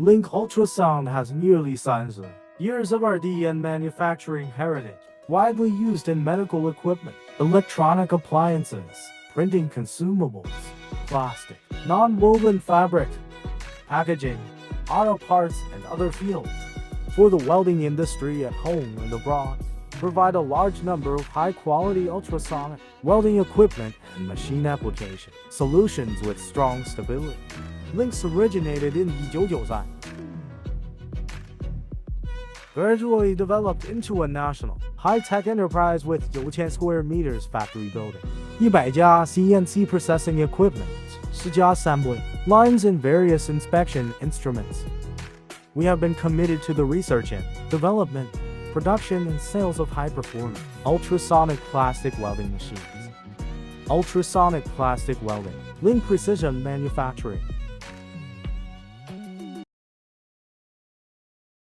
Lingke Ultrasonic has nearly 30 years of R&D and manufacturing heritage, widely used in medical equipment, electronic appliances, printing consumables, plastic, non-woven fabric, packaging, auto parts, and other fields. For the welding industry at home and abroad, provide a large number of high-quality ultrasonic welding equipment and machine application solutions with strong stability. Lingke originated in 1993, gradually developed into a national high-tech enterprise with 9,000 square meters factory building, 100家 CNC processing equipment, 10家 assembly lines and various inspection instruments. We have been committed to the research and development, production and sales of high-performance ultrasonic plastic welding machines. Ultrasonic plastic welding, Lingke Precision Manufacturing.